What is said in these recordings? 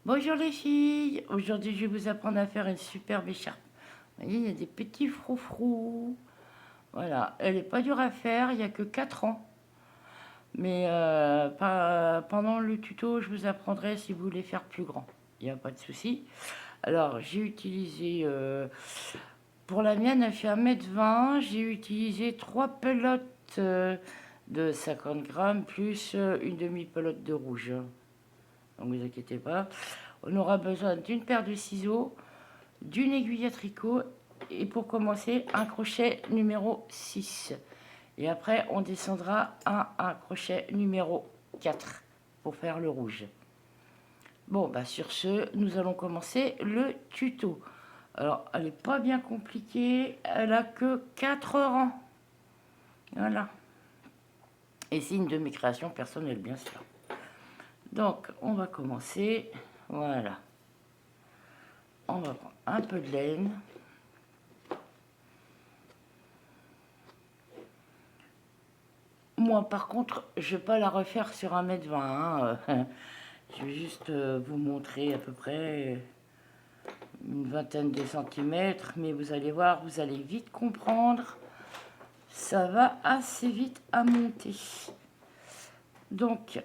Bonjour les filles, aujourd'hui je vais vous apprendre à faire une superbe écharpe. Vous voyez, il y a des petits froufrous. Voilà, elle n'est pas dure à faire, il n'y a que 4 ans. Mais pendant le tuto, je vous apprendrai si vous voulez faire plus grand. Il n'y a pas de souci. Alors, j'ai utilisé, pour la mienne, elle fait 1,20 m. J'ai utilisé 3 pelotes de 50 grammes plus une demi-pelote de rouge. Donc, ne vous inquiétez pas. On aura besoin d'une paire de ciseaux, d'une aiguille à tricot et pour commencer un crochet numéro 6. Et après on descendra à un crochet numéro 4 pour faire le rouge. Bon, bah sur ce, nous allons commencer le tuto. Alors, elle n'est pas bien compliquée, elle a que 4 rangs. Voilà. Et signe de mes créations personnelles, bien sûr. Donc, on va commencer. Voilà. On va prendre un peu de laine. Moi, par contre, je ne vais pas la refaire sur 1,20 m. Je vais juste vous montrer à peu près une vingtaine de centimètres. Mais vous allez voir, vous allez vite comprendre. Ça va assez vite à monter. Donc,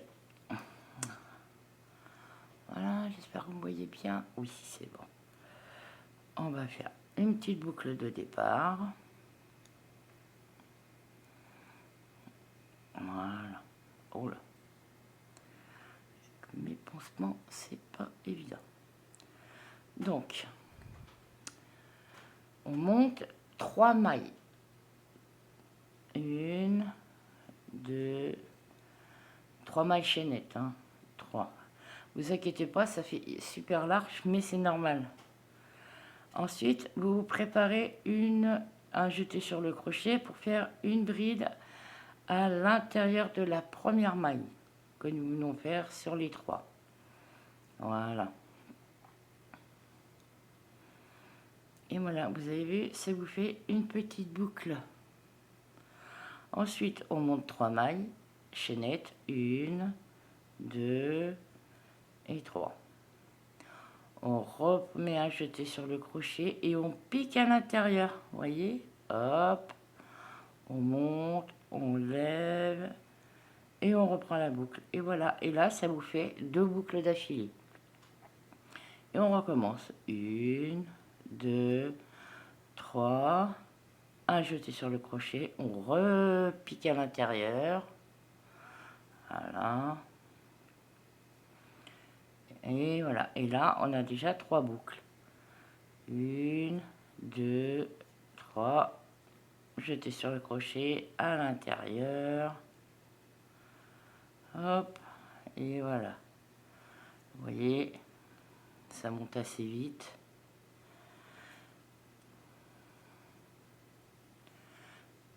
voilà, j'espère que vous me voyez bien. Oui, c'est bon. On va faire une petite boucle de départ. Voilà. Oh là. Mes pansements, c'est pas évident. Donc, on monte 3 mailles. 1, 2, 3 mailles chaînettes. 3. Vous inquiétez pas, ça fait super large, mais c'est normal. Ensuite, vous préparez un jeté sur le crochet pour faire une bride à l'intérieur de la première maille que nous venons faire sur les 3. Voilà. Et voilà, vous avez vu, ça vous fait une petite boucle. Ensuite, on monte 3 mailles chaînettes, 1, 2 et 3. On remet un jeté sur le crochet et on pique à l'intérieur. Vous voyez, hop, on monte, on lève et on reprend la boucle. Et voilà, et là, ça vous fait 2 boucles d'affilée. Et on recommence. 1, 2, 3. Un jeté sur le crochet, on repique à l'intérieur. Voilà. Et voilà. Et là, on a déjà 3 boucles. 1, 2, 3. Jeter sur le crochet à l'intérieur. Hop. Et voilà. Vous voyez, ça monte assez vite.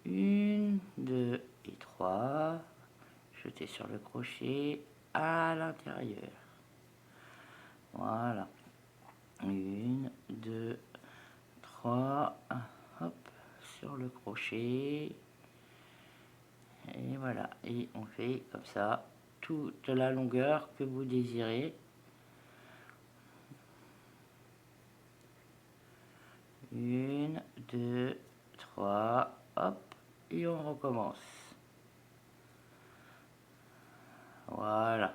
1, 2 et 3. Jeter sur le crochet à l'intérieur. Voilà. 1, 2, 3. Hop, sur le crochet. Et voilà. Et on fait comme ça toute la longueur que vous désirez. 1, 2, 3. Hop. Et on recommence. Voilà.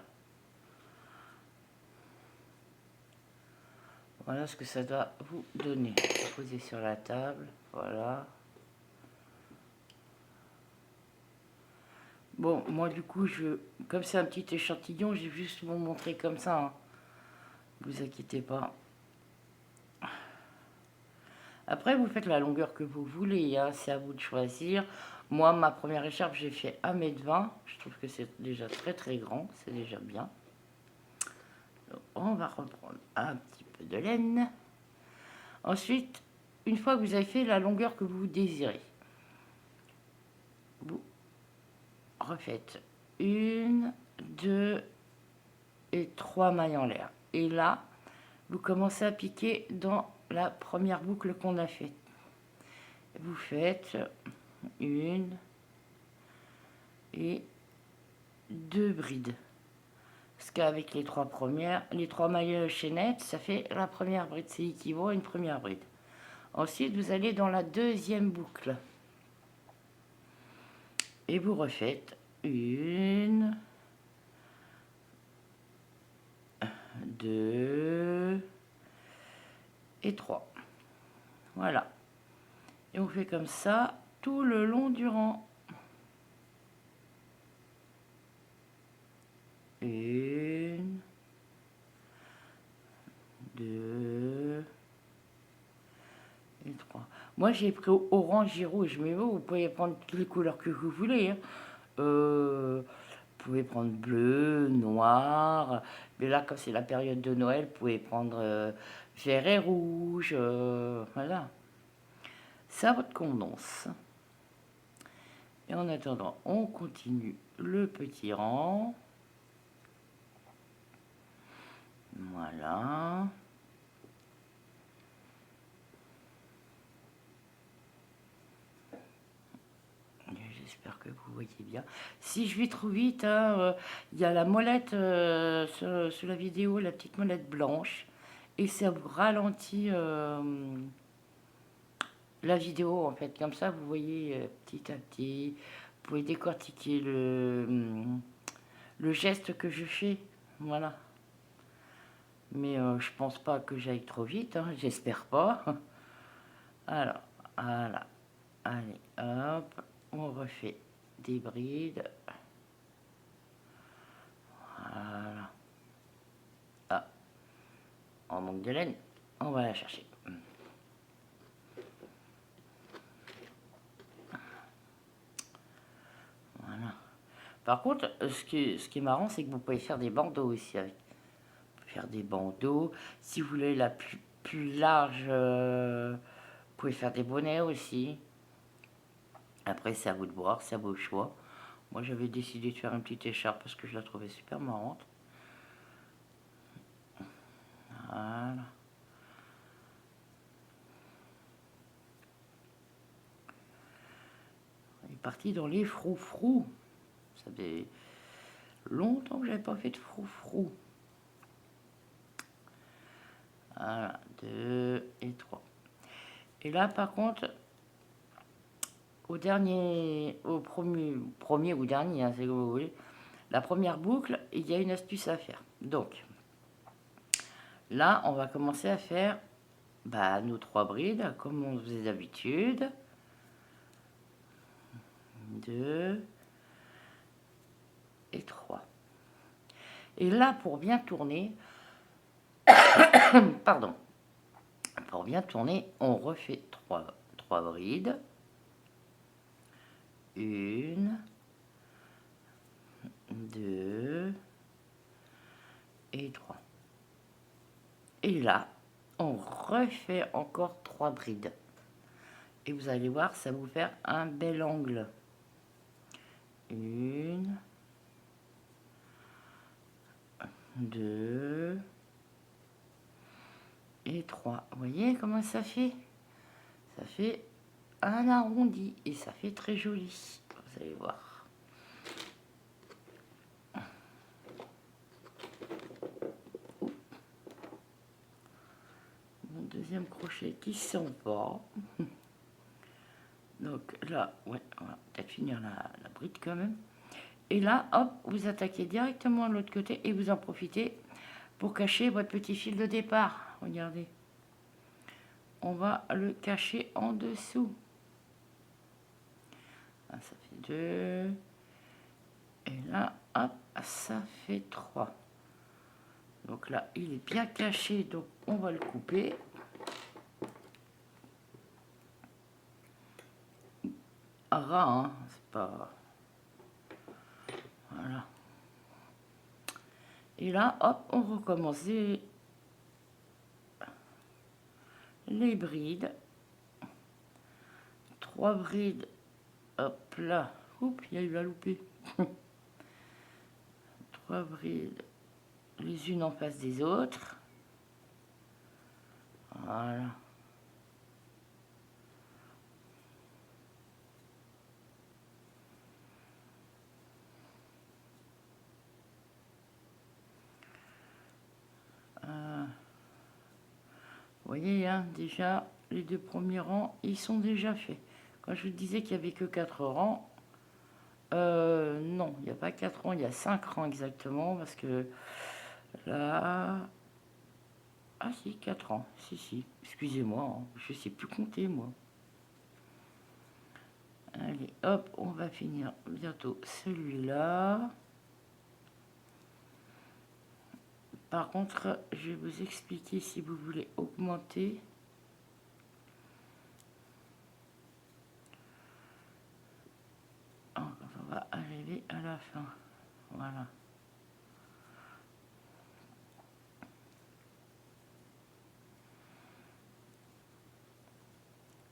Voilà ce que ça doit vous donner. Posez sur la table. Voilà. Bon, moi du coup, comme c'est un petit échantillon, je vais juste vous montrer comme ça. Ne vous inquiétez pas. Après, vous faites la longueur que vous voulez. C'est à vous de choisir. Moi, ma première écharpe, j'ai fait 1,20 m. Je trouve que c'est déjà très très grand. C'est déjà bien. Donc, on va reprendre un petit peu de laine. Ensuite, une fois que vous avez fait la longueur que vous désirez, vous refaites 1, 2 et 3 mailles en l'air. Et là, vous commencez à piquer dans la première boucle qu'on a faite. Vous faites 1 et 2 brides Parce qu'avec les trois mailles chaînettes, ça fait la première bride. C'est équivaut à une première bride. Ensuite, vous allez dans la deuxième boucle. Et vous refaites une, deux et trois. Voilà. Et on fait comme ça tout le long du rang. Une, deux et trois. Moi, j'ai pris orange et rouge, mais vous pouvez prendre toutes les couleurs que vous voulez. Hein. Vous pouvez prendre bleu, noir. Mais là, comme c'est la période de Noël, vous pouvez prendre vert et rouge. Voilà. C'est à votre convenance. Et en attendant, on continue le petit rang. Voilà. J'espère que vous voyez bien. Si je vais trop vite, hein, il y a la molette sur la vidéo, la petite molette blanche. Et ça vous ralentit la vidéo, en fait. Comme ça, vous voyez petit à petit. Vous pouvez décortiquer le geste que je fais. Voilà. Mais je pense pas que j'aille trop vite. Hein, j'espère pas. Alors, voilà. Allez, hop. On refait des brides. Voilà. Ah, on manque de laine. On va la chercher. Voilà. Par contre, ce qui est marrant, c'est que vous pouvez faire des bandeaux aussi avec. Faire des bandeaux. Si vous voulez la plus large, vous pouvez faire des bonnets aussi. Après, c'est à vous de voir, c'est à vos choix. Moi, j'avais décidé de faire une petite écharpe parce que je la trouvais super marrante. Voilà. On est parti dans les froufrous. Ça fait longtemps que j'avais pas fait de froufrous. Voilà, 2 et 3. Et là, par contre, au premier ou dernier, hein, c'est comme vous voulez, la première boucle, il y a une astuce à faire. Donc, là, on va commencer à faire nos 3 brides, comme on faisait d'habitude. 2 et 3. Et là, pour bien tourner, pardon, pour bien tourner, on refait 3 brides. 1, 2 et 3. Et là, on refait encore 3 brides. Et vous allez voir, ça va vous faire un bel angle. 1, 2 et 3. Vous voyez comment ça fait? Ça fait un arrondi et ça fait très joli. Vous allez voir. Mon deuxième crochet qui s'en va. Donc là, ouais, on va peut-être finir la bride quand même. Et là, hop, vous attaquez directement de l'autre côté et vous en profitez pour cacher votre petit fil de départ. Regardez. On va le cacher en dessous. Là, ça fait 2. Et là, hop, ça fait 3. Donc là, il est bien caché, donc on va le couper. Ras, hein, c'est pas... Voilà. Et là, hop, on recommence les brides. 3 brides, hop là. Oups, il y a eu la loupée. 3 brides, les unes en face des autres. Voilà. voyez, hein, déjà, les 2 premiers rangs, ils sont déjà faits. Quand je vous disais qu'il n'y avait que 4 rangs, non, il n'y a pas 4 rangs, il y a 5 rangs exactement, parce que là... Ah si, 4 rangs, si, excusez-moi, hein, je sais plus compter, moi. Allez, hop, on va finir bientôt celui-là. Par contre, je vais vous expliquer si vous voulez augmenter. Quand on va arriver à la fin. Voilà.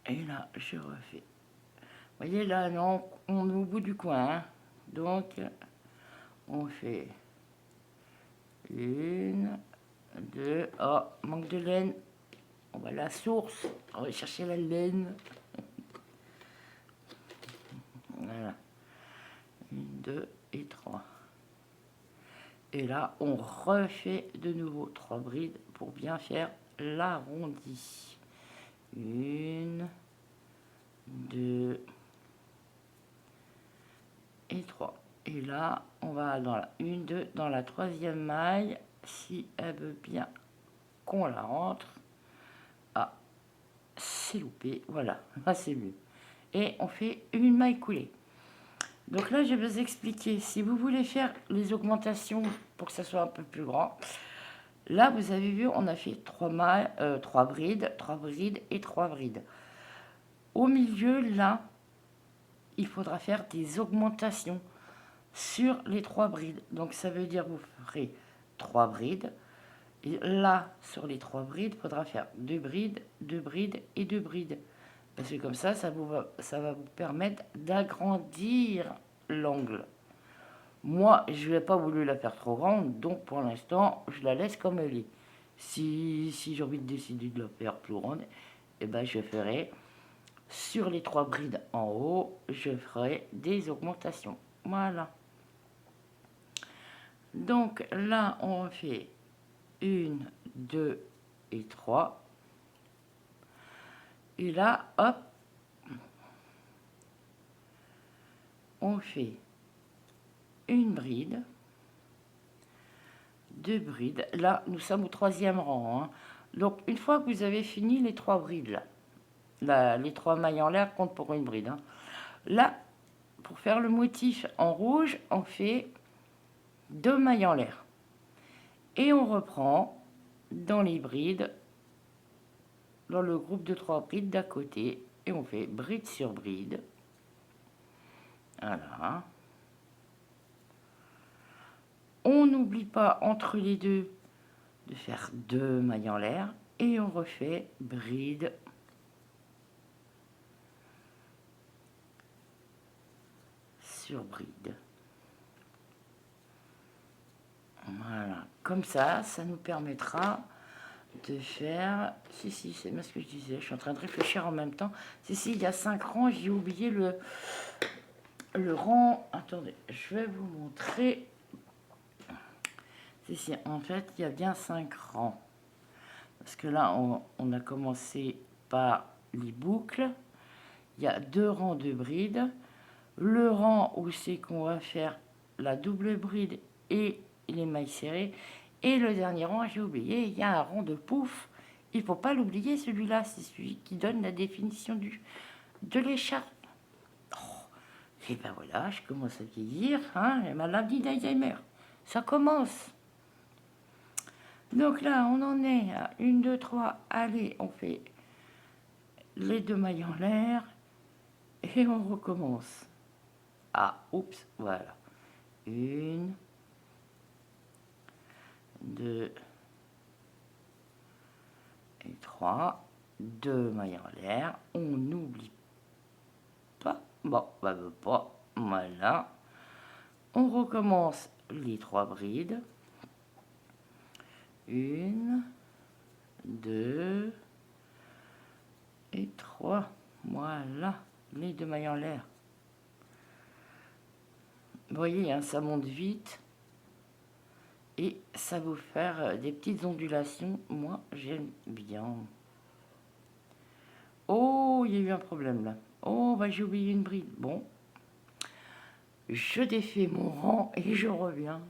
Et là, je refais. Vous voyez, là, non, on est au bout du coin. Hein. Donc, on fait 1, 2. Oh, manque de laine. On va à la source. On va chercher la laine. Voilà. 1, 2 et 3. Et là, on refait de nouveau 3 brides pour bien faire l'arrondi. 1, 2 et 3. Et là, on va dans la 1, 2, dans la 3e maille, si elle veut bien qu'on la rentre. Ah, c'est loupé, voilà, là c'est mieux. Et on fait une maille coulée. Donc là, je vais vous expliquer, si vous voulez faire les augmentations pour que ça soit un peu plus grand, là, vous avez vu, on a fait 3 mailles, 3 brides, 3 brides et 3 brides. Au milieu, là, il faudra faire des augmentations sur les 3 brides. Donc ça veut dire vous ferez 3 brides. Et là, sur les 3 brides, il faudra faire 2 brides, 2 brides et 2 brides. Parce que comme ça va vous permettre d'agrandir l'angle. Moi, je n'ai pas voulu la faire trop grande, donc pour l'instant, je la laisse comme elle est. Si j'ai envie de décider de la faire plus grande, eh ben, je ferai sur les 3 brides en haut, je ferai des augmentations. Voilà. Donc là, on fait 1, 2 et 3. Et là, hop, on fait une bride, 2 brides. Là, nous sommes au 3e rang. Hein. Donc, une fois que vous avez fini les 3 brides, là, les 3 mailles en l'air comptent pour une bride. Hein. Là, pour faire le motif en rouge, on fait 2 mailles en l'air. Et on reprend dans les brides, dans le groupe de 3 brides d'à côté. Et on fait bride sur bride. Voilà. On n'oublie pas entre les deux de faire 2 mailles en l'air. Et on refait bride sur bride. Voilà. Comme ça nous permettra de faire... Si, c'est bien ce que je disais. Je suis en train de réfléchir en même temps. Si, il y a 5 rangs. J'ai oublié le rang... Attendez, je vais vous montrer. Si, en fait, il y a bien 5 rangs. Parce que là, on a commencé par les boucles. Il y a 2 rangs de brides. Le rang où c'est qu'on va faire la double bride et les mailles serrées. Et le dernier rang, j'ai oublié, il y a un rang de pouf. Il ne faut pas l'oublier, celui-là. C'est celui qui donne la définition de l'écharpe. Oh, et ben voilà, je commence à vieillir. Hein, la maladie d'Alzheimer. Ça commence. Donc là, on en est à 1, 2, 3. Allez, on fait les 2 mailles en l'air. Et on recommence. Ah, oups, voilà. 1, 2 et 3. 2 mailles en l'air. On n'oublie pas. Bon, bah, pas. Voilà. On recommence les 3 brides. 1, 2 et 3. Voilà. Les 2 mailles en l'air. Vous voyez, hein, ça monte vite. Et ça va vous faire des petites ondulations. Moi, j'aime bien. Oh, il y a eu un problème là. Oh, bah j'ai oublié une bride. Bon, je défais mon rang et je reviens.